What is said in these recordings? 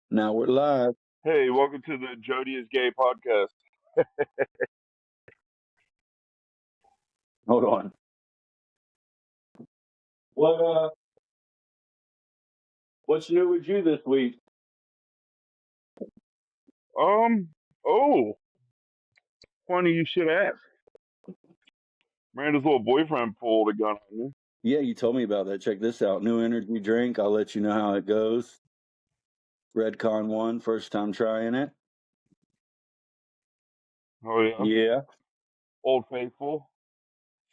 Now we're live. Hey, welcome to the Jody is Gay podcast. Hold on. What what's new with you this week? Um, oh, funny you should ask. Miranda's little boyfriend pulled a gun on me. Yeah, you told me about that. Check this out. New energy drink. I'll let you know how it goes. Redcon 1, first time trying it. Oh yeah, Yeah. Old Faithful,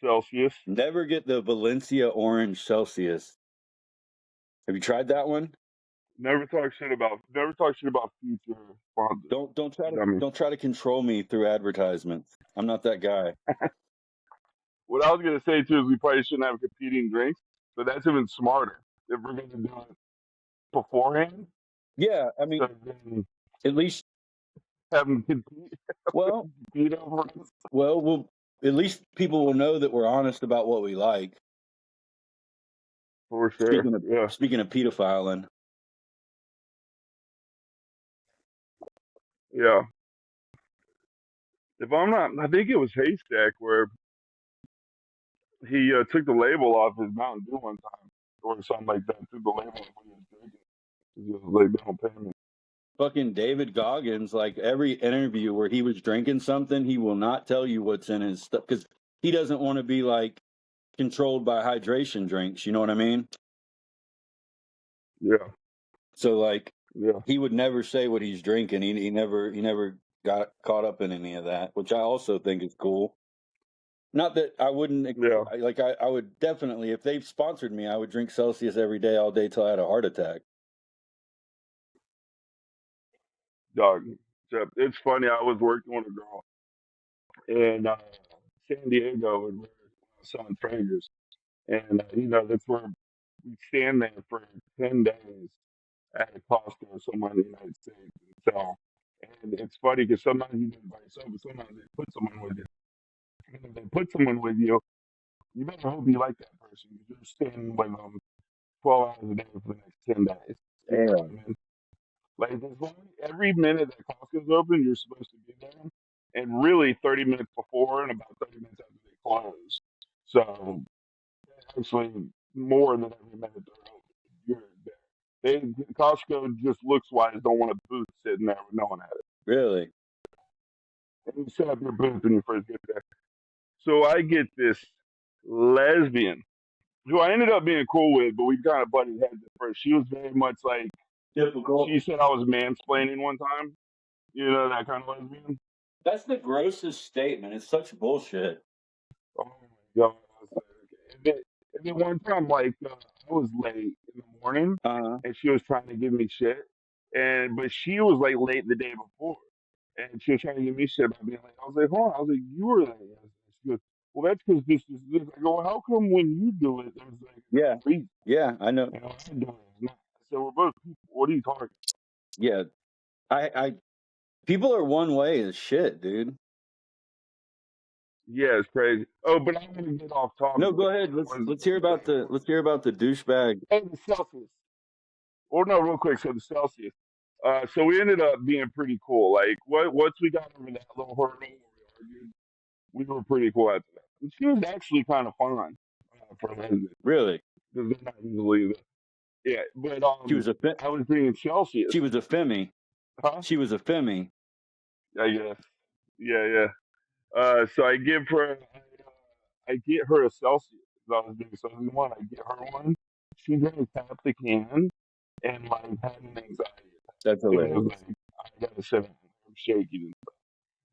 Celsius. Never get the Valencia Orange Celsius. Have you tried that one? Never talk shit about future sponsors. I mean, Don't try to control me through advertisements. I'm not that guy. what I was gonna say too is we probably shouldn't have competing drinks, but that's even smarter if we're gonna do it beforehand. Yeah, I So mean, then at least have them compete, well, compete over us we'll at least people will know that we're honest about what we like. for sure. Speaking of Yeah, speaking of pedophiling. yeah. If I'm not, I think it was Haystack where he took the label off his Mountain Dew one time, or something like that. Took the label off when he was drinking. He was like, "They don't pay me." Fucking David Goggins, like every interview where he was drinking something, he will not tell you what's in his stuff because he doesn't want to be like controlled by hydration drinks. You know what I mean? Yeah, So like yeah, he would never say what he's drinking. He never got caught up in any of that, which I also think is cool. Not that I wouldn't yeah, like I would definitely if they sponsored me, I would drink Celsius every day all day till I had a heart attack. dog. So it's funny. I was working with a girl in San Diego, and we were selling Traegers, and that's where we stand there for 10 days at a Costco or somewhere in the United States and sell. And it's funny because sometimes you do it by yourself, but sometimes they put someone with you. And if they put someone with you, you better hope you like that person because you're staying with them 12 hours a day for the next 10 days. You know what I Damn. mean? Like, as long every minute that Costco's open, you're supposed to be there. And really, 30 minutes before and about 30 minutes after they close. So, actually, more than every minute they're open, you're there. Costco just looks wise, don't want a booth sitting there with no one at it. Really? And you set up your booth when you first get there. So I get this lesbian who I ended up being cool with, but we kind of butted heads at first. She was very much like, she Difficult. said I was mansplaining one time. You know, that kind of lesbian. That's the grossest statement. It's such bullshit. Oh my God. I was like, okay. And then one time, like, I was late in the morning Uh-huh. and she was trying to give me shit. But she was like late the day before. And she was trying to give me shit about being late. I was like, hold on. I was like, you were late. She goes, well, that's because this. I go, well, how come when you do it, there's like Yeah. a reason? Yeah, I know. And when I do it, it's not. So we're both people. What are you talking? Yeah. I people are one way as shit, dude. Yeah, it's crazy. Oh, but I'm gonna get off No, topic. go ahead. Let's hear about the douchebag. Hey, the Celsius. Or no, real quick. So the Celsius. So we ended up being pretty cool. Like, once we got over that little hurdle where we argued, we were pretty cool after that. And she was actually kind of fun for a lesbian Really. because they're not easily. Yeah, but She was a I was drinking Celsius. she was a femi. Huh? She was a femi. I guess. Yeah, yeah. So I get her a Celsius. 'Cause I was doing Celsius one. I get her one. She didn't tap the can and like had an anxiety attack. That's It was hilarious. like I gotta sit down. I'm shaking and stuff.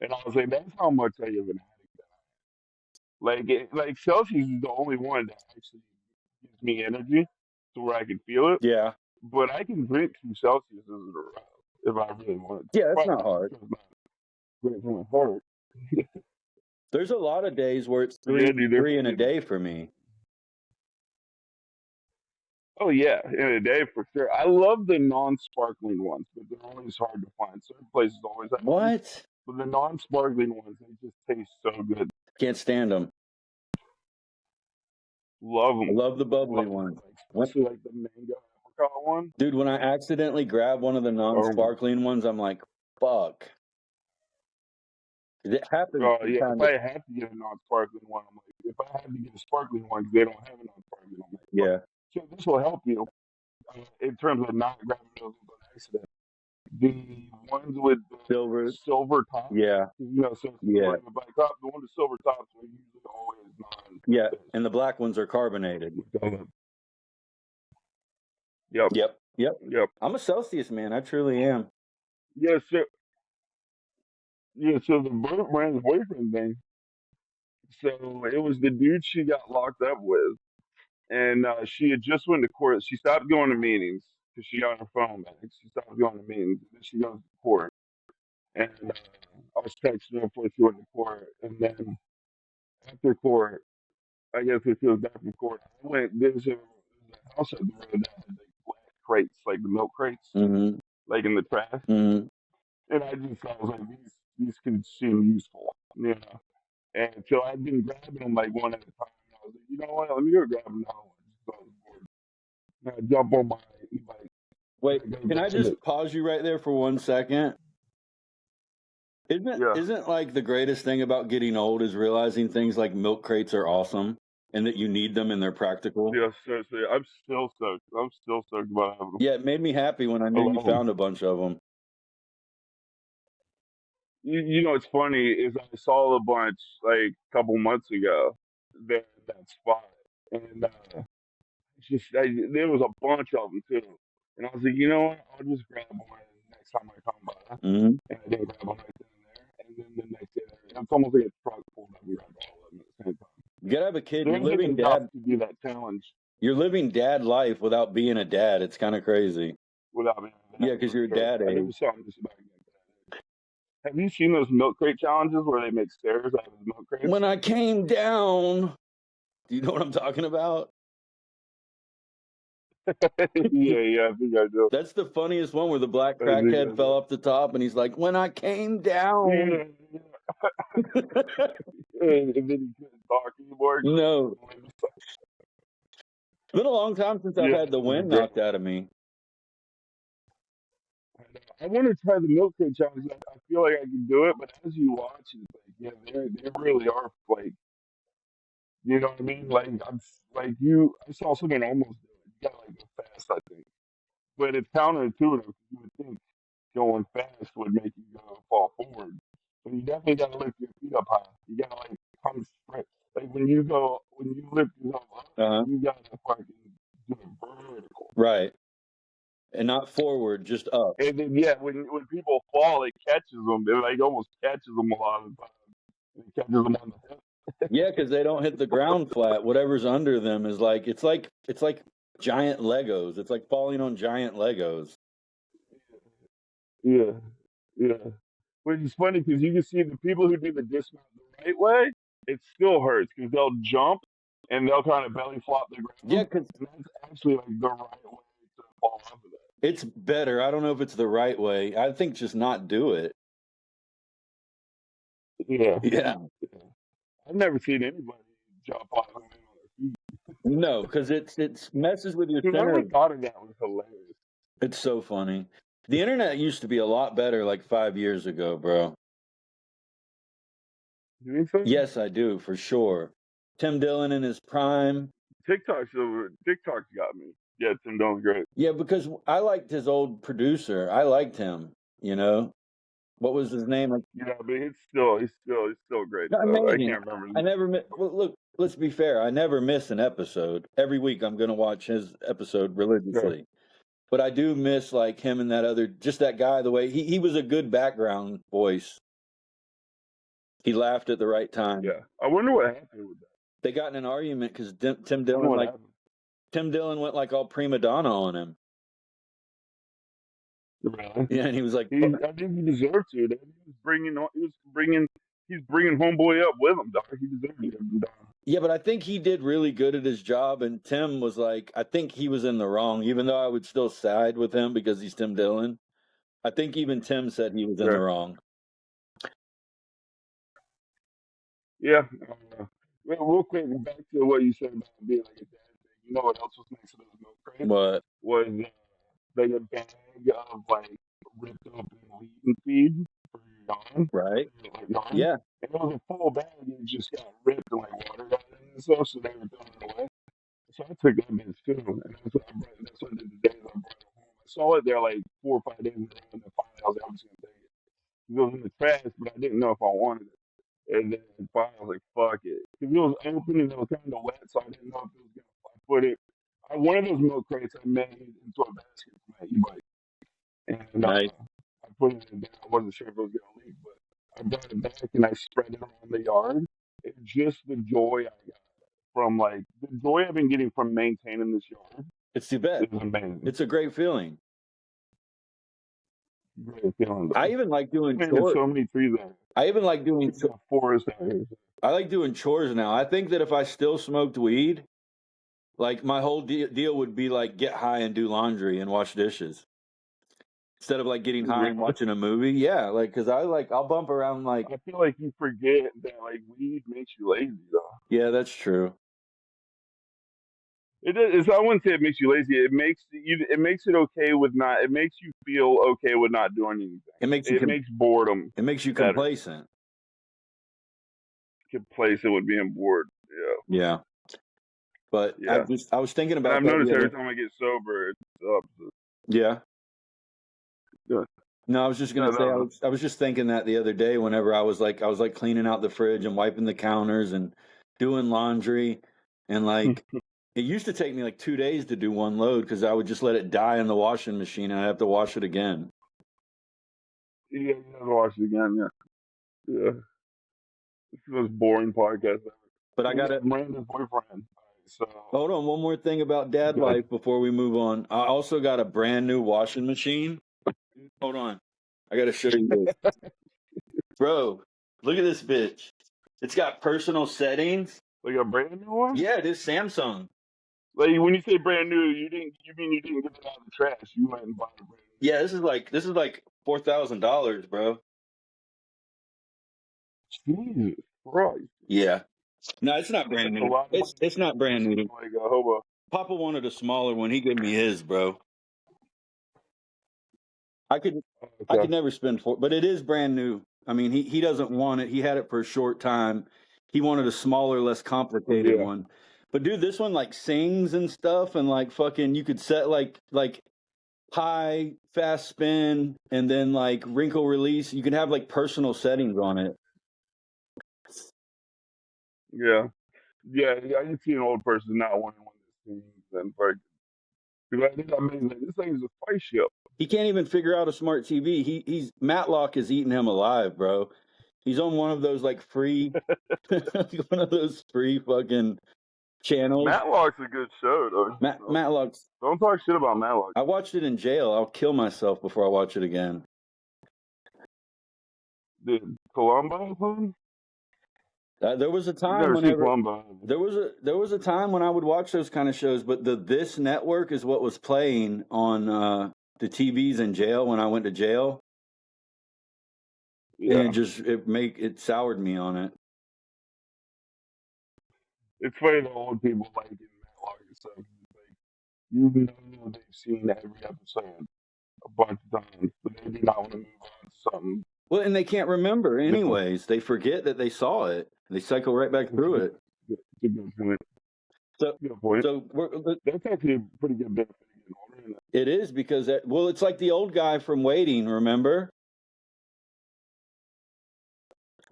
And I was like, that's how much I have an addict. Like Celsius is the only one that actually gives me energy to where I can feel it. Yeah. But I can drink 2 Celsius in a row if I really wanted to. Yeah, that's But not hard. it's not great for my heart. There's a lot of days where it's Yeah, three dude, they're three in a pretty. day for me. Oh yeah, in a day for sure. I love the non-sparkling ones, but they're always hard to find. Certain places always have them, What? but the non-sparkling ones they just taste so good. Can't stand them. Love I them, love the bubbly love them. ones. Like especially like the mango caught one. Dude, when I accidentally grab one of the Oh my. non-sparkling ones, I'm like, fuck. It happens from Yeah, if time to I had to get a non-sparkling one, I'm like, if I had to get a sparkling one because they don't have a non-sparkling, I'm like, fuck. yeah, So this will help you in terms of not grabbing those with an accident. The ones with the silver. silver tops, Yeah, so yeah, silver and the black top, the ones with silver tops are usually always yeah. non-fish. And the black ones are carbonated. Yep, Yep, yep. yep. I'm a Celsius man. I truly am. Yes, sir. Yeah, so the brand's boyfriend thing. So it was the dude she got locked up with, and she had just went to court. She stopped going to meetings because she got her phone back. She stopped going to meetings. Then she goes to court, and I was texting her before she went to court, and then after court, I guess when she was back from court, I went. There's a house up the road that has like black crates, like the milk crates, Mm-hmm. like in the trash, Mm-hmm. and I was like, these can seem useful, you know. And so I've been grabbing them like one at a time. And I was like, you know what? Let me go grab another one. Just so I was bored. And I jump on my e-bike Wait, and I go can I grab it. just pause you right there for 1 second? Isn't Yeah. isn't like the greatest thing about getting old is realizing things like milk crates are awesome and that you need them and they're practical? Yeah, seriously. I'm still stoked. I'm still stoked about having them. Yeah, it made me happy when I I knew you love them. found a bunch of them. You know what's funny is I saw a bunch like a couple months ago there in that spot. And there was a bunch of them too. And I was like, you know what? I'll just grab one next time I come by. Mm-hmm. And I didn't grab one right then and there. And then the next day, it's almost like a truck pulled up and grabbed all of them at the same time. You gotta have a kid. There's just enough to do that challenge You're living dad life without being a dad. It's kind of crazy. without being Yeah, that because for you're sure. dad I age. never saw them just about getting that. Have you seen those milk crate challenges where they make stairs out of the milk crates? When I came down, do you know what I'm talking about? Yeah, I think I do. That's the funniest one where the black I think I crackhead fell do. up the top and he's like, when I came down. Yeah, and then he couldn't talk anymore. No. It's been a long time since I've Yeah, had the it was wind great. knocked out of me. I want to try the milk crate challenge. I feel like I can do it, but as you watch it, it's like, yeah, they really are like, you know what I mean? Like, I saw someone almost do it. You gotta like go fast, I think. But it's counterintuitive. 'Cause you would think going fast would make you fall forward. But you definitely gotta lift your feet up high. You gotta like come straight. Like when you lift yourself up, Uh-huh. you gotta fucking do it vertical. Right. And not forward, just up. And then yeah, when people fall, it catches them. It like almost catches them a lot of the time. It catches them on the hip. Yeah, because they don't hit the ground flat. Whatever's under them is like it's like giant Legos. It's like falling on giant Legos. Yeah, yeah. Which is funny because you can see the people who do the dismount the right way, it still hurts because they'll jump and they'll kind of belly flop the Yeah, ground, because and that's actually like the right way to fall off of that. it's better. I don't know if it's the right way. I think just not do it. Yeah, Yeah. yeah. I've never seen anybody jump off and land on their feet. No, because it messes with your center. Whoever thought of that was hilarious. It's so funny. The internet used to be a lot better like 5 years ago, bro. You think so? Yes, I do, for sure. Tim Dillon in his prime. TikTok's got me. Yeah, Tim Dillon's great. Yeah, because I liked his old producer. I liked him, you know. What was his name? Yeah, but he's still great though. I Amazing. can't remember. I never well, look, let's be fair. I never miss an episode. Every week I'm going to watch his episode religiously. But I do miss like him and that other, just that guy, the way he was a good background voice. He laughed at the right time. Yeah, I wonder what happened with that. They got in an argument because Tim I wonder Dillon what like happened. Tim Dillon went like all prima donna on him. Really? Yeah, and he was like, I think he deserved to. He's bringing homeboy up with him, dog. He deserved it. yeah, but I think he did really good at his job. And Tim was like, I think he was in the wrong, even though I would still side with him because he's Tim Dillon. I think even Tim said he was in the wrong. Yeah. Real quick, back to what you said about being like a dad thing. You know what else was next to those milk crates? What? Was like a bag of like ripped open lean feed for your yarn, Right? for your like yarn. Yeah. And it was a full bag and it just got ripped and like water got in it and stuff, so they were throwing it away. So I took that bitch too, and that's what I did today. Is I brought it home. I saw it there like 4 or 5 days ago, and then finally I was like, I'm just gonna take it. It was in the trash, but I didn't know if I wanted it. And then finally I was like, fuck it. Because it was open and it was kind of wet, so I didn't know if it was going to, I put it, one of those milk crates I made into a basket for my e-bike. And Nice. I put it in there. I wasn't sure if it was going to leak, but I brought it back and I spread it around the yard. And just the joy I got from like, the joy I've been getting from maintaining this yard It's the best. is amazing. It's a great feeling. Great feeling. I even like doing There's chores. so many trees out here. I even like doing. It's a forest out here. I like doing chores now. I think that if I still smoked weed, like my whole deal would be like get high and do laundry and wash dishes instead of like getting high and Really? watching a movie. Yeah, like because I'll bump around like. I feel like you forget that like weed makes you lazy though. Yeah, that's true. It is. I wouldn't say it makes you lazy. It makes you. It makes it okay with not. It makes you feel okay with not doing anything. It makes you. It makes boredom It makes you better. complacent. Complacent with being bored. Yeah. Yeah. But Yeah. I was thinking And about I've that noticed the every other. time I get sober, it's opposite. Yeah. Yeah. No, I was just gonna say No. I was just thinking that the other day whenever I was like cleaning out the fridge and wiping the counters and doing laundry and like it used to take me like 2 days to do one load because I would just let it die in the washing machine and I'd have to wash it again. Yeah, you have to watch it again. Yeah. Yeah. It's the most boring podcast ever. But I gotta Miranda's boyfriend. So hold on, one more thing about dad good. life before we move on. I also got a brand new washing machine. Hold on. I gotta show you this. Bro, look at this bitch. It's got personal settings. Like a brand new one? Yeah, it is Samsung. Like when you say brand new, you mean you didn't get it out of the trash. You went and bought a brand new. Yeah, this is like $4,000, bro. Jesus Christ. Yeah. No, it's not brand That's a new. lot of money. It's not brand new. Like a hobo. Papa wanted a smaller one. He gave me his, bro. I could Okay. never spend but it is brand new. I mean, he doesn't want it. He had it for a short time. He wanted a smaller, less complicated Yeah. one. But dude, this one like sings and stuff, and like fucking, you could set like high, fast spin, and then like wrinkle release. You can have like personal settings on it. Yeah. Yeah, I can see an old person not wanting one of these things and like because I think amazing. This thing is a spaceship. He can't even figure out a smart TV. He's Matlock is eating him alive, bro. He's on one of those like free, one of those free fucking channels. Matlock's a good show, though. Matlock's. Don't talk shit about Matlock. I watched it in jail. I'll kill myself before I watch it again. Did Columbo fun? There was a I've time never seen whenever Columbo. there was a time when I would watch those kind of shows, but this network is what was playing on the TVs in jail when I went to jail. Yeah. And it soured me on it. It's funny the old people like in Matlock and stuff. Like, you know they've seen every episode a bunch of times, but they do not want to move on to something. Well, and they can't remember anyways. They forget that they saw it. They cycle right back through it. It's a good point. So, Good point. so That's actually a pretty good benefit of getting older, isn't it? it is because it's like the old guy from Waiting. Remember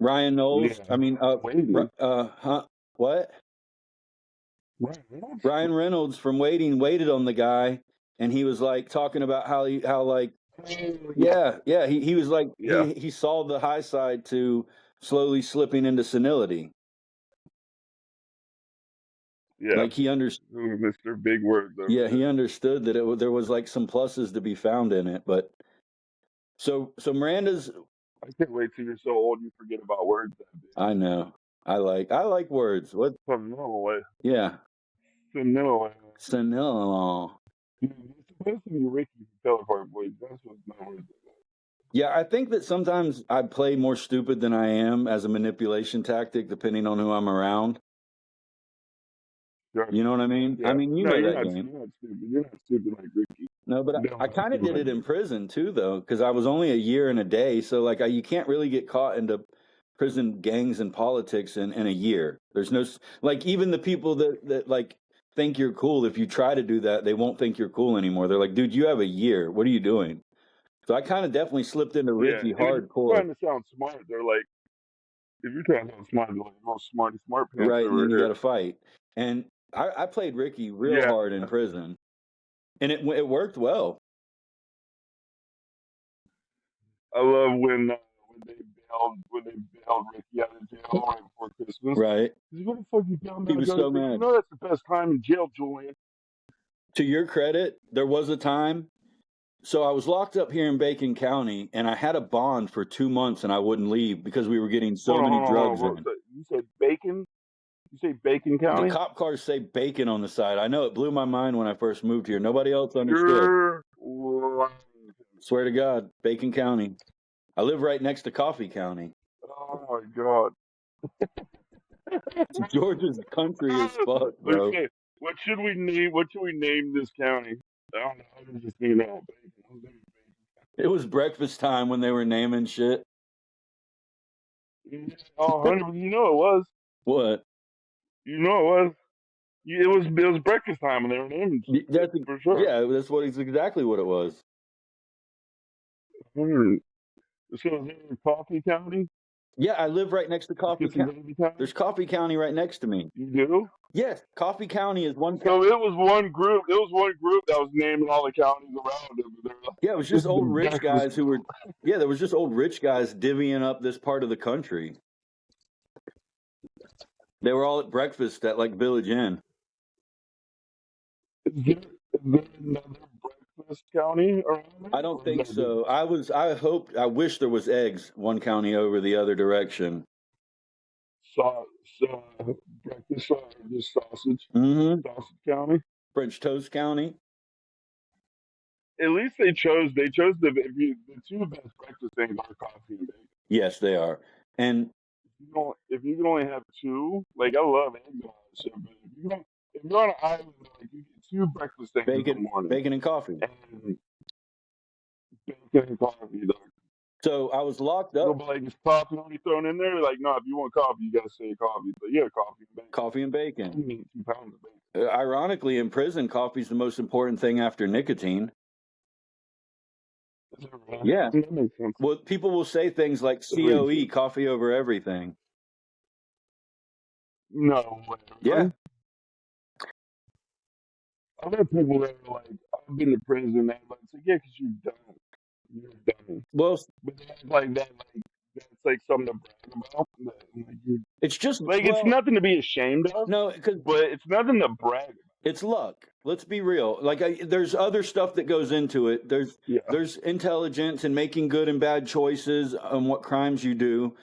Ryan Knowles? Yeah. I mean, Waiting. What? Ryan Reynolds? Ryan Reynolds from Waiting waited on the guy, and he was like talking about how he was like he saw the high side to slowly slipping into senility. Yeah. Like he understood. Mr. Big Word, though. Yeah, he understood that there was like some pluses to be found in it. But so Miranda's. I can't wait till you're so old you forget about words that big. I know. I like words. What? Senile way. Yeah. Senile way. Senile. Dude, it's supposed to be Ricky from Teleport Boys. That's what's not words. Yeah, I think that sometimes I play more stupid than I am as a manipulation tactic, depending on who I'm around. Right. You know what I mean? I Yeah. mean, you No, know you're that not. game. You're not stupid. You're not stupid like Ricky. No, but You I don't kind of stupid did like it in Ricky. prison too, though, because I was only a year and a day. So like, you can't really get caught into prison gangs and politics in a year. There's no like even the people that like think you're cool. If you try to do that, they won't think you're cool anymore. They're like, dude, you have a year. What are you doing? So I kind of definitely slipped into Yeah. Ricky And if you're hardcore, trying to sound smart, they're like, if you're trying to sound smart, they're like, oh, smart pants right? And over then you got here. to fight. And I played Ricky real Yeah. hard in prison, and it worked well, I love when they bailed Ricky out of jail right before Christmas. right? He's like, what the fuck you down He out of was jail? so He's like, you mad. know that's the best time in jail, Julian. To your credit, there was a time. So I was locked up here in Bacon County, and I had a bond for 2 months, and I wouldn't leave because we were getting so many Hold drugs on. What in. was that? You said Bacon? You say Bacon The County? cop cars say Bacon on the side. I know, it blew my mind when I first moved here. Nobody else understood. You're lying. Swear to God, Bacon County. I live right next to Coffee County. Oh my god. Georgia's country as fuck, bro. Okay, what should we name? What should we name this county? I don't know. I just name it all Bacon. It was breakfast time when they were naming shit. Oh, 100. You know it was. What? You know it was. It was breakfast time and they were naming shit That's for sure. yeah. That's what exactly what it was. 100. So is it in Coffee County? Yeah, I live right next to Coffee County. County? There's Coffee County right next to me. You do? Yes, Coffee County is one. So it was one group. It was one group that was naming all the counties around it. But like, Yeah, it was this just is old the rich breakfast guys who were. club. Yeah, there was just old rich guys divvying up this part of the country. They were all at breakfast at like Village Inn. Is there another breakfast county around there? I don't Or is think that so. I wish there was eggs one county over the other direction. breakfast just sausage? Mm-hmm. Sausage County? French Toast County. At least they chose the two best breakfast things are coffee and bacon. Yes, they are. And If you can only have two, like I love eggs and all that shit, but if you're on an island, like you get two breakfast things in the morning, bacon and coffee. and bacon and coffee. Dog. So I was locked You'll up. be like, is coffee only thrown in there? Like, no, if you want coffee, you gotta say coffee. But yeah, coffee and bacon. Coffee and bacon. You need 2 pounds of bacon. Ironically, in prison, coffee's the most important thing after nicotine. Is that right? Yeah. That makes sense. Well, people will say things like COE, coffee over everything. No way. Yeah. I've had people that are like, I've been to prison, and they're like, yeah, because you're dumb. You're dumb. Well, But they act like that, like, that's like something to brag about. Like, it's just like it's nothing to be ashamed of. No, because but it's nothing to brag about. It's luck. Let's be real. Like there's other stuff that goes into it. There's intelligence and making good and bad choices on what crimes you do.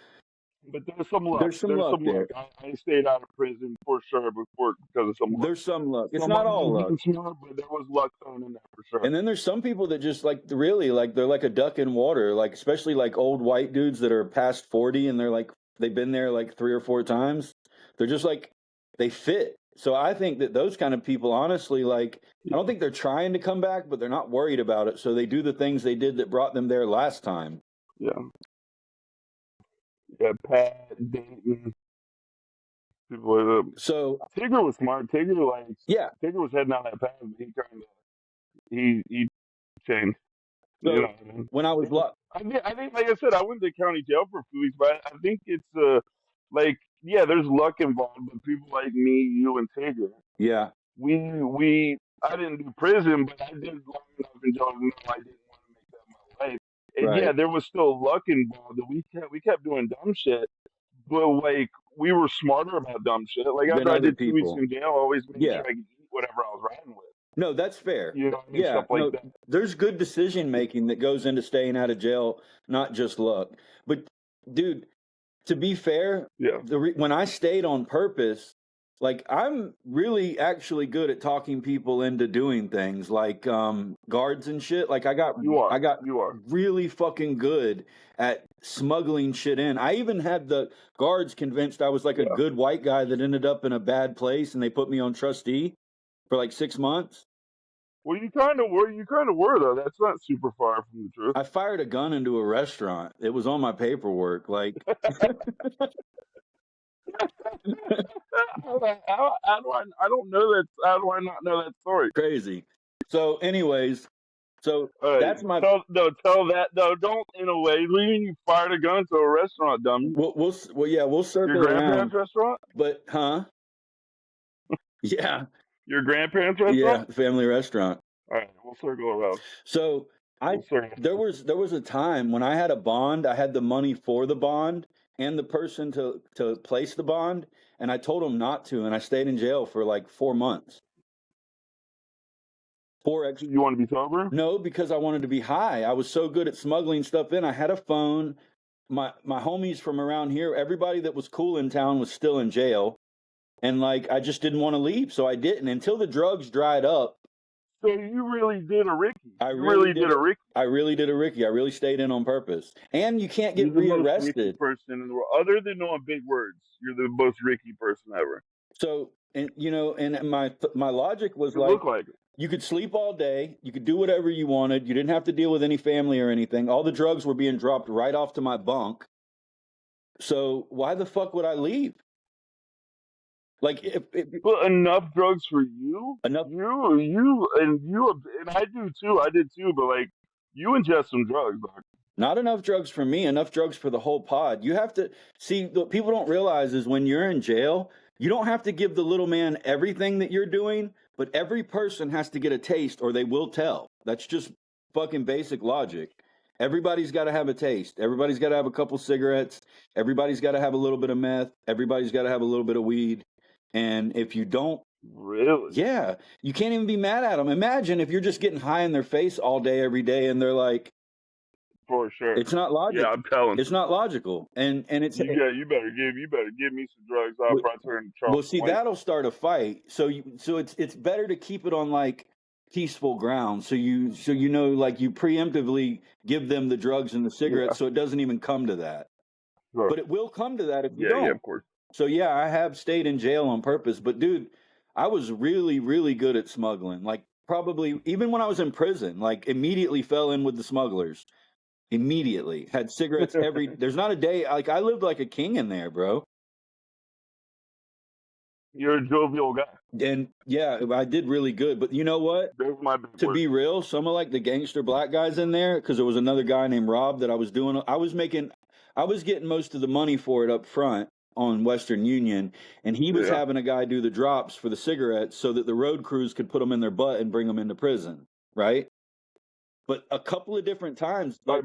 But there's some luck. There's some luck there. I stayed out of prison for sure because of some luck. There's some luck. It's not all luck. Smart, but there was luck thrown in there for sure. And then there's some people that just like really like they're like a duck in water. Like especially like old white dudes that are past 40 and they're like they've been there like 3 or 4 times. They're just like they fit. So I think that those kind of people, honestly, like, I don't think they're trying to come back, but they're not worried about it. So they do the things they did that brought them there last time. Yeah. Yeah, Pat, Dayton. People like that. So Tigger was smart. Tigger was heading down that path, but he kind of he changed. So you know what I mean? When I was I think, like I said, I went to county jail for a few weeks, but I think it's like, yeah, there's luck involved, but people like me, you, and Tigger, yeah, I didn't do prison, but I did long enough in jail to know I didn't want to make that my life. And right. yeah, there was still luck involved. We kept doing dumb shit, but like we were smarter about dumb shit. Like after I did 2 weeks in jail, I always made sure I could eat whatever I was riding with. No, that's fair. You know what I mean? Stuff like that. There's good decision making that goes into staying out of jail, not just luck. But dude, to be fair, when I stayed on purpose, Like, I'm really actually good at talking people into doing things like guards and shit. Like, You I are. got You are. really fucking good at smuggling shit in. I even had the guards convinced I was like a Yeah. good white guy that ended up in a bad place, and they put me on trustee for like 6 months. Well, you kind of were. You kind of were though. That's not super far from the truth. I fired a gun into a restaurant. It was on my paperwork. Like, How do I? I don't know that. How do I not know that story? crazy. So, anyways, so that's my. Tell that. No, don't. In a way, leaving you fired a gun to a restaurant, dummy. We'll Your circle around. grandparents' restaurant. But, huh? Yeah, Your grandparents' restaurant. yeah, family restaurant. All right, we'll circle around. So I We'll circle. there was a time when I had a bond, I had the money for the bond and the person to place the bond, and I told him not to, and I stayed in jail for like 4 months. Four extra. You want to be sober? No, because I wanted to be high. I was so good at smuggling stuff in. I had a phone. My homies from around here, everybody that was cool in town was still in jail. And like I just didn't want to leave, so I didn't until the drugs dried up. So you really did a Ricky. I You really really did did a Ricky. I really did a Ricky. I really stayed in on purpose. And you can't You're get the most Ricky rearrested. person in the world. Other than knowing big words, you're the most Ricky person ever. So, and you know, and my logic was You like, look like it. you could sleep all day, you could do whatever you wanted, you didn't have to deal with any family or anything. All the drugs were being dropped right off to my bunk. So why the fuck would I leave? Like if But enough drugs for you? enough You, and I do too. I did too. But like, you ingest some drugs, dog. Not enough drugs for me, enough drugs for the whole pod. You have to see what people don't realize is when you're in jail, you don't have to give the little man everything that you're doing, but every person has to get a taste or they will tell. That's just fucking basic logic. Everybody's got to have a taste. Everybody's got to have a couple cigarettes. Everybody's got to have a little bit of meth. Everybody's got to have a little bit of weed. And if you don't, Really? yeah, you can't even be mad at them. Imagine if you're just getting high in their face all day, every day, and they're like, For sure. it's not logical. Yeah, I'm telling. It's not logical, and it's You better give me some drugs. I'll probably turn to Charles. well. See, White. that'll start a fight. So it's better to keep it on like peaceful ground. So you know, like you preemptively give them the drugs and the cigarettes, so it doesn't even come to that. Sure. But it will come to that if you don't. Yeah, of course. So yeah, I have stayed in jail on purpose. But dude, I was really, really good at smuggling. Like probably even when I was in prison, like immediately fell in with the smugglers. Immediately had cigarettes every. There's not a day like I lived like a king in there, bro. You're a jovial guy. And yeah, I did really good. But you know what? There's my big To word. be real, some of like the gangster black guys in there, because there was another guy named Rob that I was doing. I was getting most of the money for it up front on Western Union, and he was having a guy do the drops for the cigarettes so that the road crews could put them in their butt and bring them into prison, right? But a couple of different times, like,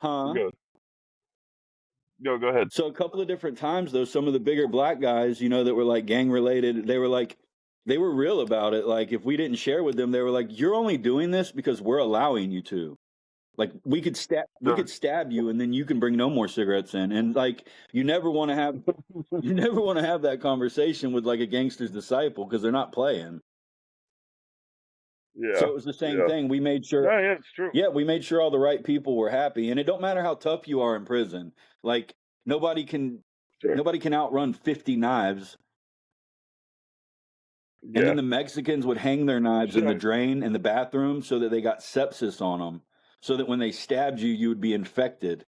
huh? Good. Go ahead. So a couple of different times, though, some of the bigger black guys, you know, that were like gang related, they were real about it. Like if we didn't share with them, they were like, "You're only doing this because we're allowing you to. Like we could stab you, and then you can bring no more cigarettes in." And like you never want to have that conversation with like a gangster's disciple because they're not playing. Yeah. So it was the same thing. We made sure. Yeah, it's true. Yeah, we made sure all the right people were happy, and it don't matter how tough you are in prison. Like nobody can outrun 50 knives. Yeah. And then the Mexicans would hang their knives in the drain in the bathroom so that they got sepsis on them, so that when they stabbed you, you would be infected.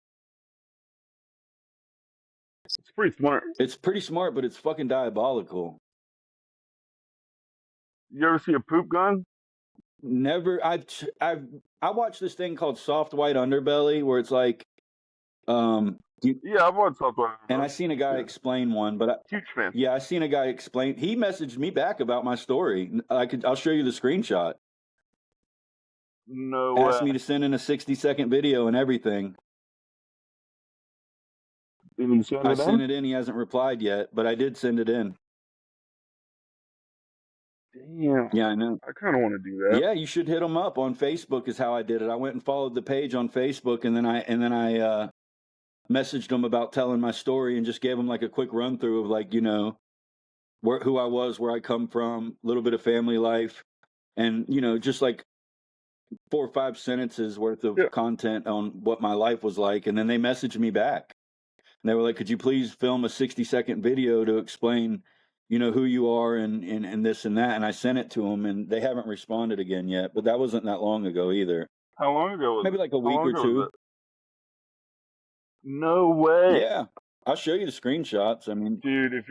It's pretty smart. It's pretty smart, but it's fucking diabolical. You ever see a poop gun? Never. I watched this thing called Soft White Underbelly where it's like, yeah, I've watched Soft White Underbelly. And I seen a guy explain one, but huge fan. Yeah, I seen a guy explain. He messaged me back about my story. I'll show you the screenshot. No. Asked me to send in a 60-second video and everything. Did you send it I sent it in. He hasn't replied yet, but I did send it in. Damn. Yeah, I know. I kind of want to do that. Yeah, you should hit him up on Facebook. Is how I did it. I went and followed the page on Facebook, and then I messaged him about telling my story and just gave him like a quick run through of like, you know, who I was, where I come from, a little bit of family life, and just like 4 or 5 sentences worth of Yeah. content on what my life was like. And then they messaged me back. And they were like, could you please film a 60-second video to explain, who you are and this and that? And I sent it to them, and they haven't responded again yet. But that wasn't that long ago either. How long ago was Maybe it? like a How week long or ago was two. it? No way. Yeah. I'll show you the screenshots. I mean, Dude, if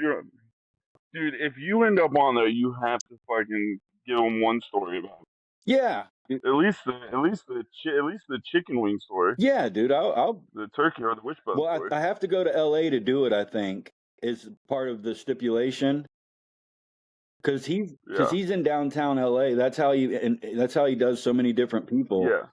you end up on there, you have to fucking give them one story about it. yeah. At least the chicken wing story, Yeah, dude. I'll the turkey or the wishbone well, story. I have to go to LA to do it, I think, is part of the stipulation. Because Yeah, he's in downtown LA. That's how he does so many different people. yeah.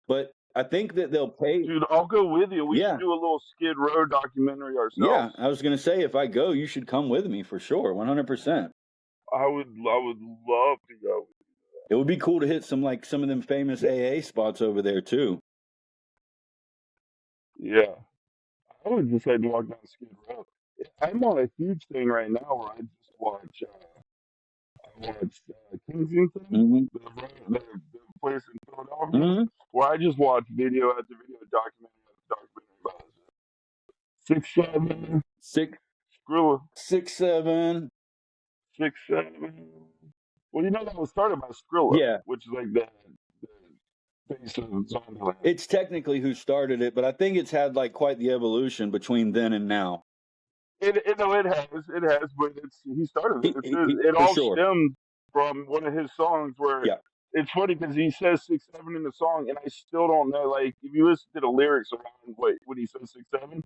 But I think that they'll pay. Dude, I'll go with you. We Yeah, should do a little Skid Row documentary yeah. ourselves. I was gonna say, if I go, you should come with me for sure, 100%. I would love to go. It would be cool to hit some of them famous AA spots over there too. Yeah, I would just like to walk down Skid Row. I'm on a huge thing right now where I just watch. I watch Kensington, Hmm. the place in Philadelphia, Hmm. where I just watch video after video, documentary about it. 6'7", Six, Skrilla, 6, 7. 6'7". Well, that was started by Skrilla, Yeah, which is like the face of Zombieland. it's technically who started it, but I think it's had like quite the evolution between then and now. No, it has, but he started it. It For all sure. stemmed from one of his songs where Yeah, it's funny because he says 6'7" in the song, and I still don't know. Like, if you listen to the lyrics around when he says 6'7",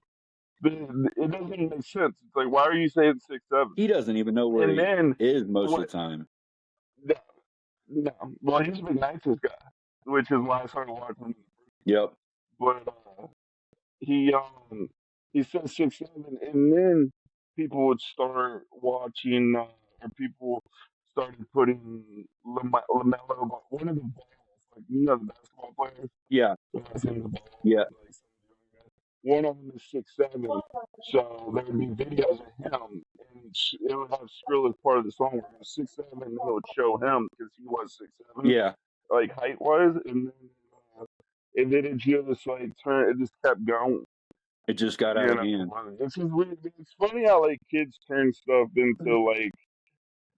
it doesn't even make sense. It's like, why are you saying 6'7"? he doesn't even know where And he then is most of what? the time. No, no. Well, he's a big Nices guy, which is why I started watching him. Yep. But he he says 6'7", and then people would start watching, or people started putting Lamelo, one of the balls, like the basketball players. Yeah. So I think the ball, Yeah. like one of them is 6'7", so there would be videos of him, and it would have Skrill as part of the song where he was 6'7", and it would show him because he was 6'7", Yeah. like height wise, and then it just like it just kept going. It just got out of hand. It's just weird. It's funny how like kids turn stuff into like,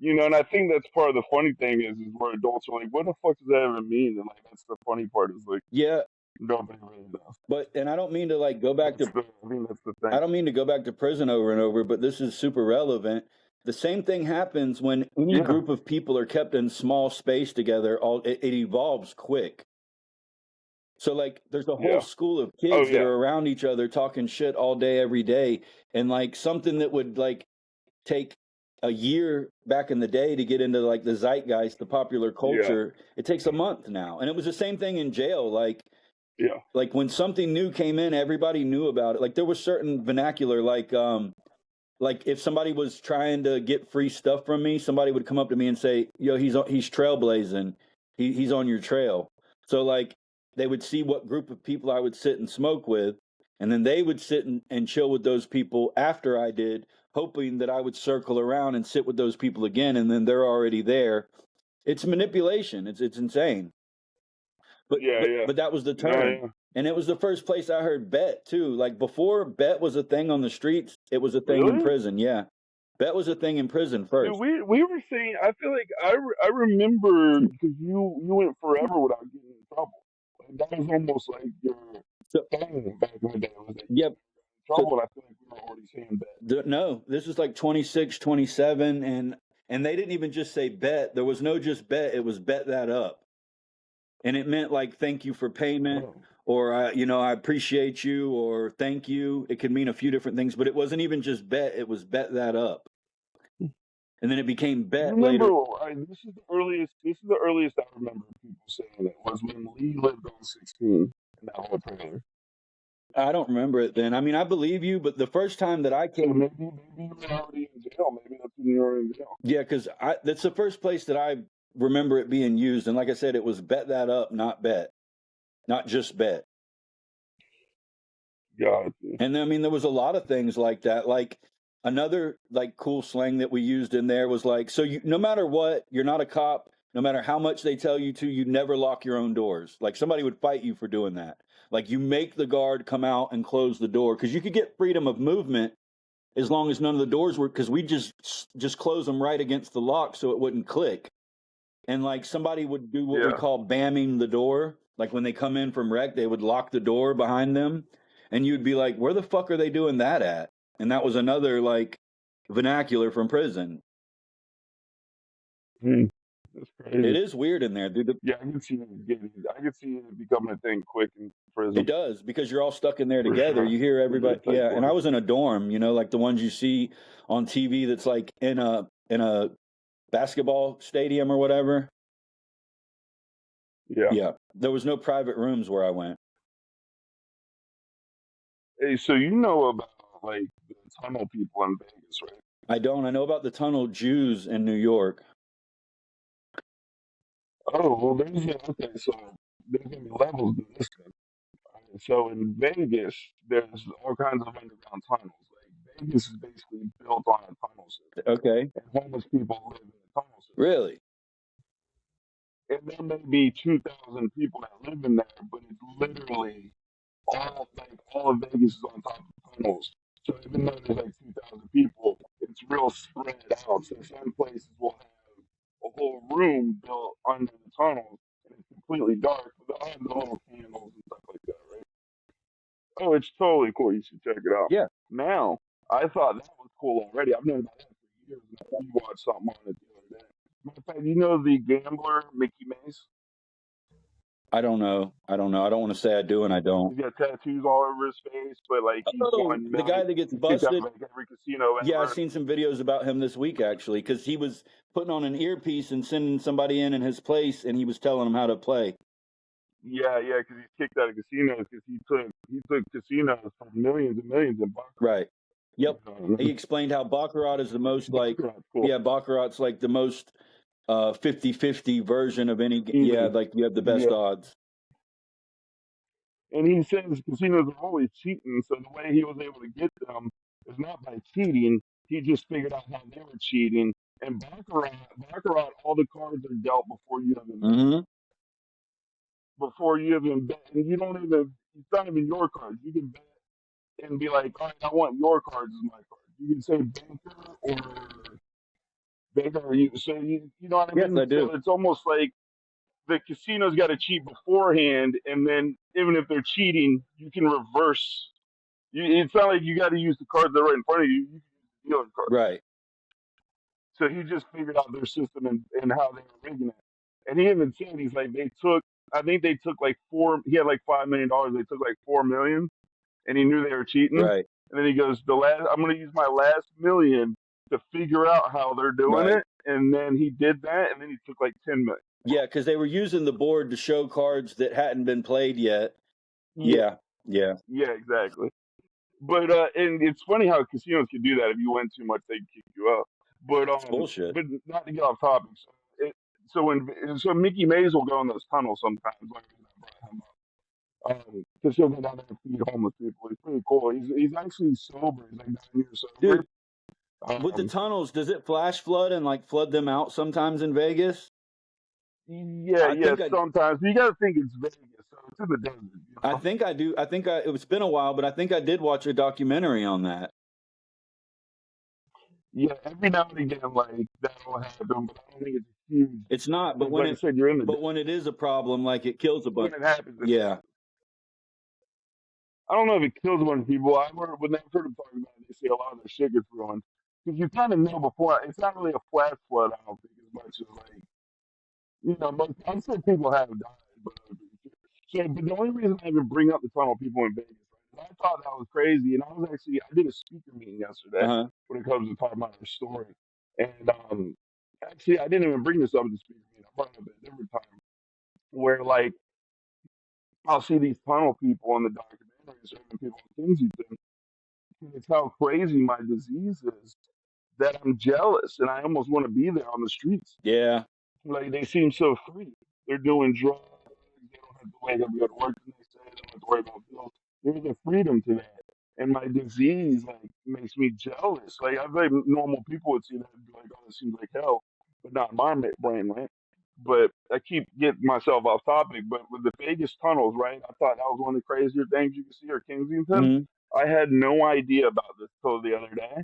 and I think that's part of the funny thing is where adults are like, what the fuck does that even mean? And like that's the funny part is like Yeah. nobody really knows. And I don't mean to like go back to I mean that's the thing. I don't mean to go back to prison over and over, but this is super relevant. The same thing happens when any group of people are kept in small space together. It evolves quick. So like there's a whole school of kids that are around each other talking shit all day, every day. And like something that would like take a year back in the day to get into like the zeitgeist, the popular culture, it takes a month now. And it was the same thing in jail. Like when something new came in, everybody knew about it. Like there was certain vernacular, like if somebody was trying to get free stuff from me, somebody would come up to me and say, yo, he's trailblazing. He's on your trail. So like they would see what group of people I would sit and smoke with, and then they would sit and chill with those people after I did, hoping that I would circle around and sit with those people again, and then they're already there. It's manipulation. It's insane. But that was the term. And it was the first place I heard bet too. Like before bet was a thing on the streets, it was a thing in prison. Yeah. Bet was a thing in prison first. Dude, we were saying, I feel like I remember because you went forever without getting in trouble. Like, that was almost like your thing back in the day. Was that yep. Trouble, and I feel like we were already saying bet. No, this was like 26, 27, and they didn't even just say bet. There was no just bet. It was bet that up. And it meant like thank you for payment, or I appreciate you, or thank you. It could mean a few different things, but it wasn't even just bet. It was bet that up. And then it became bet later. This is the earliest I remember people saying it was when Lee lived on 16 in that whole trailer. I don't remember it then. I mean, I believe you, but the first time that I came, so maybe you were already in jail. Maybe that's when you were in jail. Yeah, because that's the first place that I remember it being used, and like I said, it was bet that up, not bet, not just bet. Yeah. And I mean, there was a lot of things like that. Like Another like cool slang that we used in there was like, so you, no matter what, you're not a cop. No matter how much they tell you to, you never lock your own doors. Like somebody would fight you for doing that. Like you make the guard come out and close the door because you could get freedom of movement as long as none of the doors were, because we just close them right against the lock so it wouldn't click. And like somebody would do what we Yeah. call bamming the door. Like when they come in from rec, they would lock the door behind them, and you'd be like, "Where the fuck are they doing that at?" And that was another like vernacular from prison. That's It crazy. is weird in there, dude. Yeah, I can see it becoming a thing quick in It prison does because you're all stuck in there for together. sure. You hear For sure everybody. it takes Yeah, and I place. was in a dorm, like the ones you see on TV. That's like in a basketball stadium or whatever. Yeah. Yeah, there was no private rooms where I went. Hey, so you know about like the tunnel people in Vegas, right? I don't. I know about the tunnel Jews in New York. Oh, well, okay, so there's gonna be levels to this thing. So in Vegas, there's all kinds of underground tunnels. Like Vegas is basically built on a tunnel system, Okay, and homeless people live in the tunnel system. really? And there may be 2,000 people that live in there, but it's literally all of Vegas is on top of tunnels. So even though there's like 2,000 people, it's real spread out. So some places will have a whole room built under the tunnels, and it's completely dark, but they'll have the little candles and stuff like that, right? Oh, it's totally cool. You should check it out. Yeah, Now, I thought that was cool already. I've known about that for years. And I rewatched something on it the other day. Matter of fact, you know the gambler Mickey Mace? I don't know. I don't know. I don't want to say I do and I don't. He's got tattoos all over his face, but like he's Oh, won the guy millions. that gets He's kicked out of busted. like every casino Yeah, I've ever. seen some videos about him this week actually, because he was putting on an earpiece and sending somebody in his place, and he was telling them how to play. Yeah, yeah, because he's kicked out of casinos because he took casinos for millions and millions in bucks. Right. You Yep. know, He explained how baccarat is the most like. Baccarat's cool. Yeah, baccarat's like the most 50-50 version of any. Yeah, Even like you have the best yeah, odds. and he says casinos are always cheating. So the way he was able to get them is not by cheating. He just figured out how they were cheating. And baccarat, all the cards are dealt Mm-hmm. before you even bet, and you don't even. It's not even your cards. You can bet and be like, all right, I want your cards as my cards. You can say banker or banker. You know what I Yes, mean? I So do. it's almost like the casino's got to cheat beforehand, and then even if they're cheating, you can reverse. It's not like you got to use the cards that are right in front of you. You can use the dealer card. Right. So he just figured out their system and how they were rigging it. And he even said he's like I think they took like four. He had like $5 million. They took like 4 million, and he knew they were cheating. Right. And then he goes, I'm going to use my last million to figure out how they're doing Right. it. And then he did that, and then he took like 10 million. Yeah, because they were using the board to show cards that hadn't been played yet. Yeah, Yeah. Yeah. yeah, exactly. But and it's funny how casinos can do that. If you win too much, they can kick you out. But It's bullshit. but not to get off topic. So Mickey Mays will go in those tunnels sometimes. Like I brought him up. Because he'll go down there and feed homeless people. He's pretty cool. He's actually sober. He's like 9 years sober. Dude, with the Um, tunnels, does it flash flood and like flood them out sometimes in Vegas? yeah, I yeah. think I Sometimes but you got to think it's Vegas, so it's in the desert. You I know? think I do. I think it's been a while, but I think I did watch a documentary on that. Yeah, every now and again, like that'll happen, but I don't think it's huge. It's not, but Because, like I said, you're in the but desert. when it is a problem, like it kills a bunch. When it happens, it's Yeah. massive. I don't know if it kills a bunch of people. When I've heard them talking about it, they say a lot of their shit gets ruined because you kind of know before. It's not really a flash flood. I don't think as much as like I'm sure people have died, but but the only reason I even bring up the tunnel people in Vegas, right, is I thought that was crazy, and I did a speaker meeting yesterday Uh-huh. when it comes to talking about their story, and actually I didn't even bring this up at the speaker meeting. I brought it up at a different time where like I'll see these tunnel people in the documentaries or even people on Kensington, and it's how crazy my disease is that I'm jealous and I almost want to be there on the streets. Yeah. Like they seem so free. They're doing drugs. They don't have to wake up and go to work the next day. They don't have to worry about bills. There's a freedom to that. and my disease like makes me jealous. Like I feel like normal people would see that and be like, "Oh, this seems like hell," but not my brain, right? But I keep getting myself off topic. But with the Vegas tunnels, right? I thought that was one of the crazier things you could see, or Kensington. Hmm. I had no idea about this till the other day.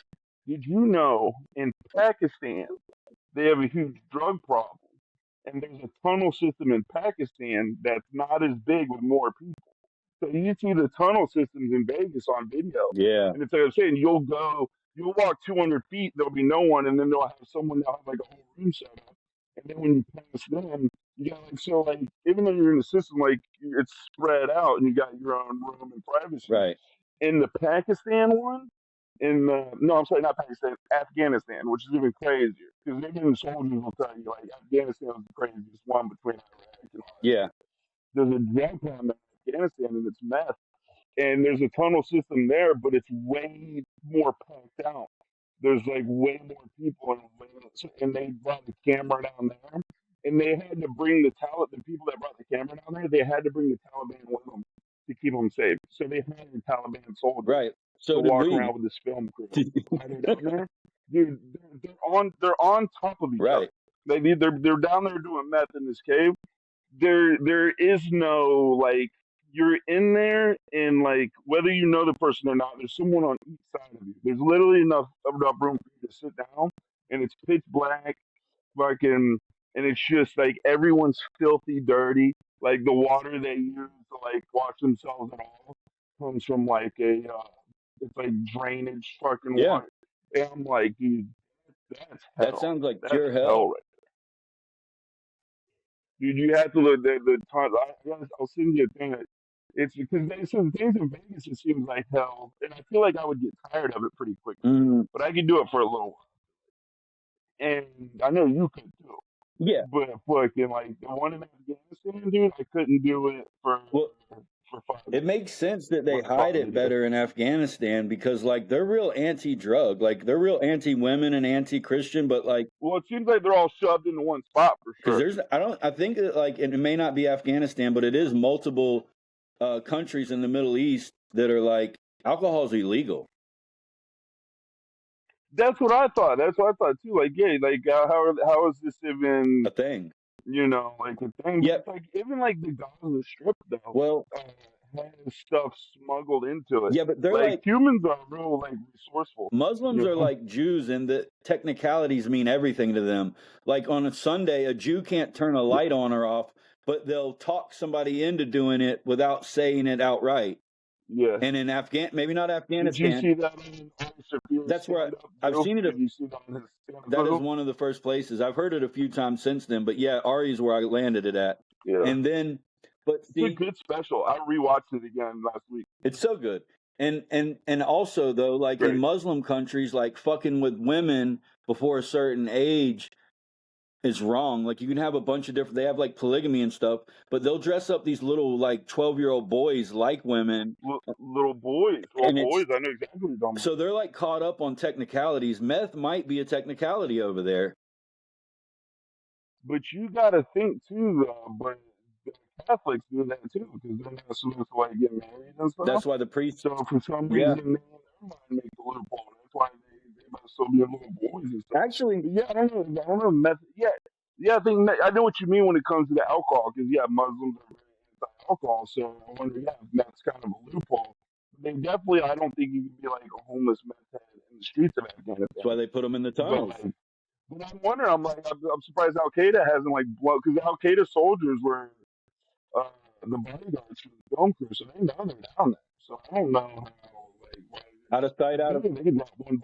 Did you know in Pakistan they have a huge drug problem, and there's a tunnel system in Pakistan that's not as big with more people. So you see the tunnel systems in Vegas on video, Yeah. and it's like I'm saying, you'll walk 200 feet, there'll be no one, and then they'll have someone that'll have like a whole room set up, and then when you pass them, you got like so like even though you're in the system, like it's spread out and you got your own room and privacy. Right. In the Pakistan one, in no, I'm sorry, not Pakistan, Afghanistan, which is even crazier because even soldiers will tell you like Afghanistan was the craziest one between Iraq and all that Yeah. stuff. There's a drug problem in Afghanistan and it's meth, and there's a tunnel system there, but it's way more packed out. There's like way more people, and they brought the camera down there, and they had to bring the people that brought the camera down there. They had to bring the Taliban with them to keep them safe. So they hired Taliban soldiers Right. to So did walk we. around with this film crew while they're down there. Dude, they're on top of each other. Right. They're down there doing meth in this cave. There is no like you're in there and like whether you know the person or not, there's someone on each side of you. There's literally enough room for you to sit down, and it's pitch black, fucking, and it's just like everyone's filthy dirty. Like the water they use to like wash themselves at all comes from like it's like drainage fucking Yeah. water. And I'm like, dude, that's That hell. sounds like That's pure hell hell. right. Dude, you have to look the times. I'll send you a thing. It's because they some things in Vegas. It seems like hell, and I feel like I would get tired of it pretty quickly. Hmm. But I could do it for a little while, and I know you could too. Yeah. But fucking like the one in Afghanistan, dude, I couldn't do it Well, for 5 minutes. it makes sense that they When I saw hide the it video. better in Afghanistan because, like, they're real anti-drug, like they're real anti-women and anti-Christian, but like, Well, it seems like they're all shoved into one spot for because sure. I think that like, and it may not be Afghanistan, but it is multiple countries in the Middle East that are like alcohol's illegal, That's what I thought. That's what I thought too. Like, yeah, like how is this even a thing. like a thing. But Yep. it's like even like the Gaza Strip though Well, has stuff smuggled into it. yeah, but they're Like like humans are real like resourceful, Muslims you are know. like Jews in that technicalities mean everything to them. Like on a Sunday, a Jew can't turn a Yeah, light on or off, but they'll talk somebody into doing it without saying it outright. yeah. And in maybe not Did you Afghanistan, see that on Ari Shafir's that's where stand up I've too? seen it. Did you see that on his stand up That is special? one of the first places. I've heard it a few times since then, but yeah, Ari's where I landed it at. Yeah, And then, but it's a see, good special. I rewatched it again last week. it's so good. And also though, It's like in great. Muslim countries, like fucking with women before a certain age is wrong. Like you can have a bunch of different. They have like polygamy and stuff, but they'll dress up these little like 12-year-old boys like women, Little boys, and it's I know exactly what you're talking about. so they're like caught up on technicalities. Meth might be a technicality over there. But you got to think too, though. But the Catholics do that too because they're not supposed to like get married and stuff. That's why the priest. So for some Yeah, reason, they in their mind make a loophole. That's why they must still be little boys and stuff. actually, But yeah, I don't know. I don't know. Yeah, yeah. I know what you mean when it comes to the alcohol because yeah, Muslims are very anti-alcohol. So I wonder, yeah, if that's kind of a loophole. They definitely, I don't think you can be like a homeless meth head in the streets of that's why Afghanistan. they put them in the But tunnels. like, but I'm wondering. I'm surprised Al Qaeda hasn't like blown because Al Qaeda soldiers were uh, the bodyguards for the film crew, so they know they're down there. So I don't know how like why Out of sight, out of they can drop one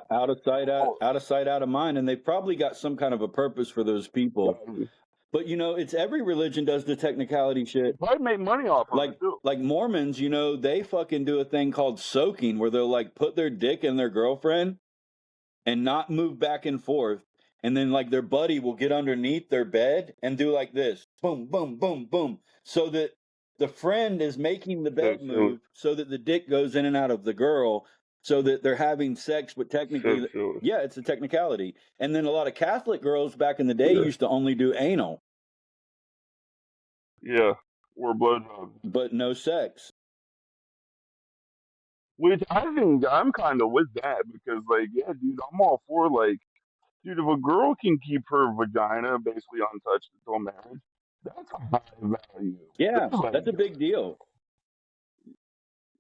out of sight, ball. out of sight, out of mind, and they probably got some kind of a purpose for those people. But it's every religion does the technicality They shit. probably make money off of it too. Like Mormons, they fucking do a thing called soaking where they'll like put their dick in their girlfriend and not move back and forth. And then like their buddy will get underneath their bed and do like this. Boom, boom, boom, boom. So that the friend is making the So bed silly, move so that the dick goes in and out of the girl so that they're having sex, but so technically, silly. yeah, it's a technicality. And then a lot of Catholic girls back in the day Yeah, used to only do anal, yeah. Or blowjobs. but no sex. Which I think I'm kind of with that because, like, yeah, dude, I'm all for like, dude, if a girl can keep her vagina basically untouched until marriage, that's a high value. Yeah, There's like, that's a big deal.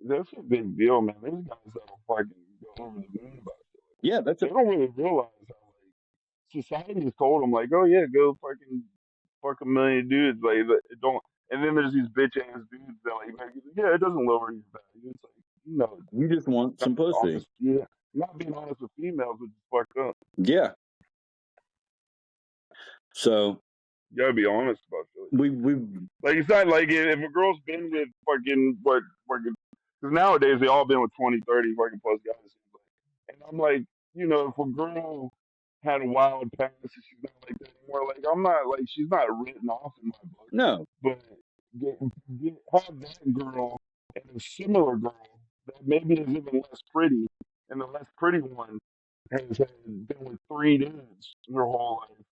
that's a big deal, man. There's guys that'll fucking go over the moon about it. Yeah, that's They a don't really realize how like society has told them like, oh yeah, go fucking fuck a million dudes, like it don't. And then there's these bitch ass dudes that like, yeah, it doesn't lower your value. It's like, you know, you just want not some being pussy. honest, yeah, not being honest with females, which is fucked up. Yeah. So You gotta be honest about shit like that. we Like it's not like if a girl's been with fucking what fucking because nowadays they all been with 20, 30 fucking plus guys. And I'm like, you know, if a girl had a wild past and she's not like that anymore, like I'm not like she's not written off in my book. no. But get, have that girl and a similar girl that maybe is even less pretty, and the less pretty one been with three dudes her whole life.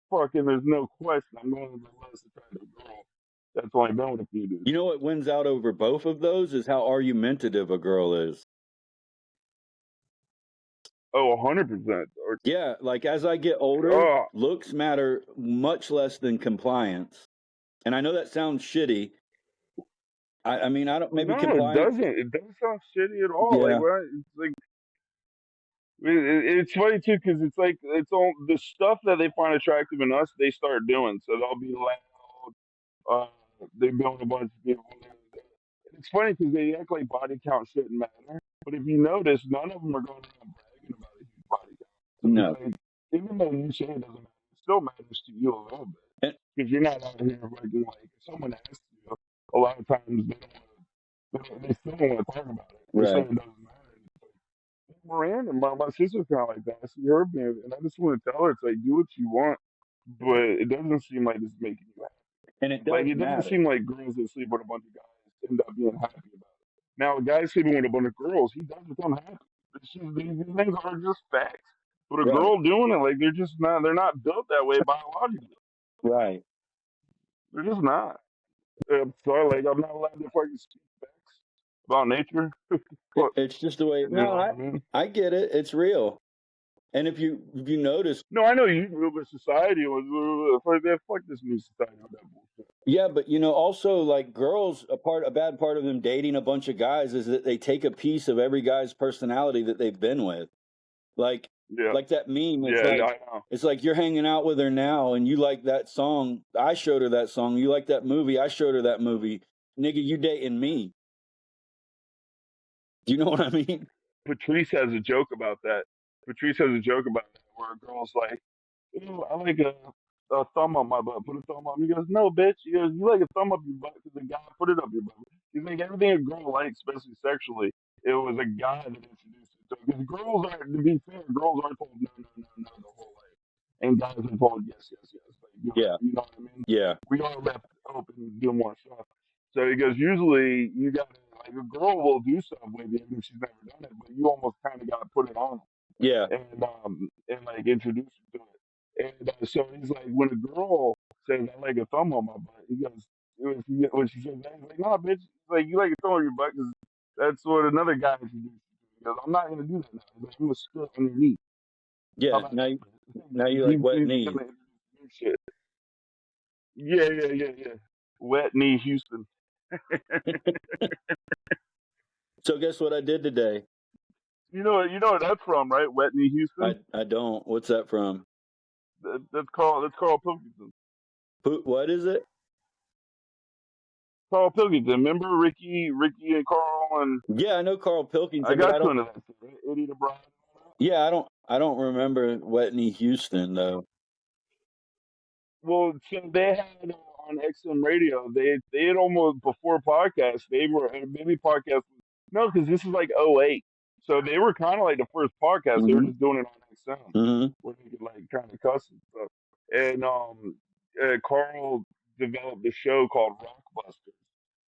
Fucking, there's no question. I'm going with the less attractive girl that's only been with a few dudes. You know what wins out over both of those is how argumentative a girl is. Oh, 100%. Yeah, like as I get older, Oh, looks matter much less than compliance. And I know that sounds shitty. I mean, I don't, maybe no, it compliance. doesn't. It doesn't sound shitty at all. Like, Yeah. what? It's like it's funny too because it's like it's all the stuff that they find attractive in us. They start doing so they'll be loud. They build a bunch of people. It's funny because they act like body count shouldn't matter, but if you notice, none of them are going around bragging about a huge body count. So No. it's like even though you say it doesn't matter, it still matters to you a little bit And, because you're not out here fucking like if someone asks you. A lot of times they still don't want to talk about it. They're right. saying it doesn't matter. Miranda, my sister's kind of like that. I see her being, and I just want to tell her, it's like, do what you want, but it doesn't seem like it's making you happy. And it Like, does it doesn't matter. seem like girls that sleep with a bunch of guys end up being happy about it. Now, a guy sleeping with a bunch of girls, he does become happy. It's just, these things are just facts. But a Right. girl doing it, like, they're not built that way biologically. Right. They're just not. So, like, I'm not allowed to fucking speak facts about nature. But, It's just the way. you No, know what I mean? I get it. It's real. And if you notice, No, I know you grew up in society was fuck this new society on that bullshit. yeah, but you know, also like girls, a bad part of them dating a bunch of guys is that they take a piece of every guy's personality that they've been with. Like Yeah, like that meme. yeah, yeah, I know. It's like you're hanging out with her now, and you like that song. I showed her that song. You like that movie. I showed her that movie. Nigga, you dating me. Do you know what I mean? Patrice has a joke about that. Patrice has a joke about that where a girl's like, "Ew, I like a thumb on my butt. Put a thumb on." He goes, "No, bitch." He goes, "You like a thumb up your butt because the guy put it up your butt." He's like, everything a girl likes, especially sexually, it was a guy that introduced it to her. Because girls are, to be fair, girls are told no, no, no, no the whole life, and guys are told yes, yes, yes. Like, Yeah. you know what I mean? Yeah. We are left open to do more stuff. So he goes, usually you got to, like, a girl will do stuff with you even if she's never done it, but you almost kind of got to put it on Yeah. and like introduce her to it. And so he's like, when a girl says, "I like a thumb on my butt," he goes, when she says that, he's like, "Nah, bitch, like you like a thumb on your butt because that's what another guy introduced you to." He goes, "I'm not gonna do that now. He's like, I'm gonna spit on your knee." How Yeah. about Now, that? now you He, like wet he's knees. gonna introduce new shit. Yeah, yeah, yeah, yeah. Wet knee Houston. So guess what I did today? You know where that's from, right? Wet knee Houston. I don't. What's that from? That's Carl Pilkington. What is it? Carl Pilkington. Remember Ricky and Carl and Yeah, I know Carl I Pilkington, but I got you don't. into that shit, right? Eddie the Bride. Yeah, I don't remember Whitney Houston though. Well, so they had on XM radio. They had almost before podcasts. They were maybe podcast. No, because this is like '08. So they were kind of like the first podcast. They were Hmm. just doing it on XM Hmm. where they could like kind of cuss and stuff. And Carl developed a show called Rockbusters,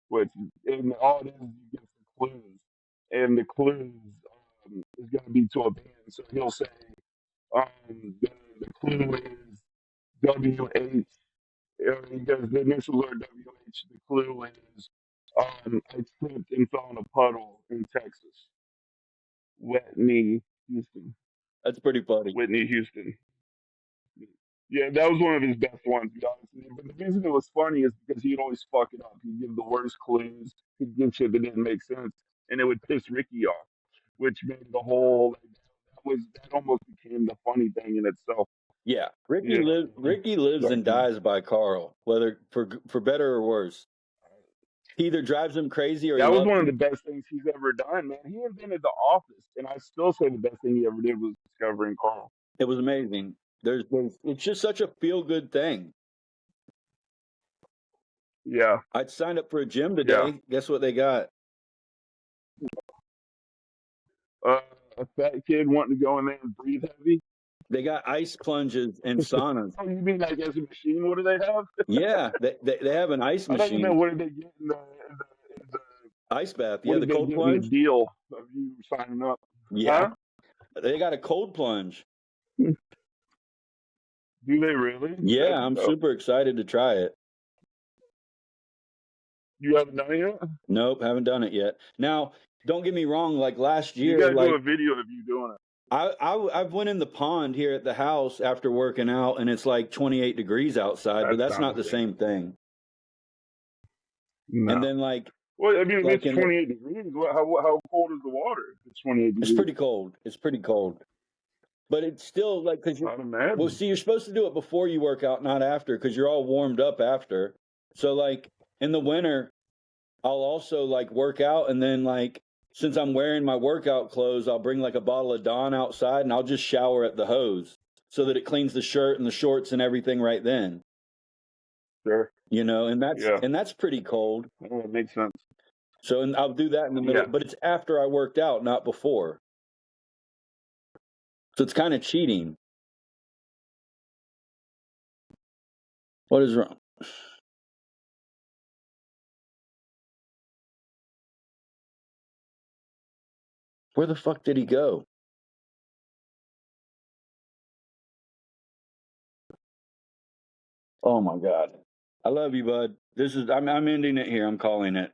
which and all it is you get some clues, and the clues is going to be to a band. So he'll say the clue is WH. Because the initials are WH. The clue is I tripped and fell in a puddle in Texas. Whitney Houston. That's pretty funny. Whitney Houston. Yeah, that was one of his best ones, to be honest with you. But the reason it was funny is because he'd always fuck it up. He'd give the worst clues. He'd give shit that didn't make sense, and it would piss Ricky off, which made the whole that almost became the funny thing in itself. Yeah, You know what I mean? Ricky lives and dies by Carl, whether for better or worse. He either drives him crazy or he That was loves one of the him. best things he's ever done, man. He invented The Office, and I still say the best thing he ever did was discovering Carl. It was amazing. It's just such a feel good thing. Yeah, I'd signed up for a gym yeah. today. Guess what they got? A fat kid wanting to go in there and breathe heavy. They got ice plunges and saunas. Oh, you mean like as a machine? What do they have? Yeah, they have an ice I don't even know machine. what did they get in the Ice bath. what Yeah, did the they cold get in the plunge. deal of you signing up? Yeah, they got a cold plunge. Huh? Do they really? Yeah, That's I'm dope. super excited to try it. You haven't done it yet? Nope, haven't done it yet. Now, don't get me wrong. Like last You year, gotta do like a video of you doing it. I've went in the pond here at the house after working out, and it's like 28 degrees outside, but That's that's not not the the same. same thing. No. And then like Well, I mean, if like it's 28 degrees, how cold is the water? If it's 28 it's degrees, pretty cold. It's pretty cold, but it's still like because I'd imagine. see, you're supposed to do it before you work out, not after, because you're all warmed up after. So like in the winter, I'll also like work out, and then like since I'm wearing my workout clothes, I'll bring like a bottle of Dawn outside, and I'll just shower at the hose so that it cleans the shirt and the shorts and everything right then. Sure. You know, and Yeah. that's pretty cold. Oh, it makes sense. So and I'll do that in the middle, Yeah. but it's after I worked out, not before. So it's kind of cheating. What is wrong? Where the fuck did he go? Oh my God. I love you, bud. I'm ending it here. I'm calling it.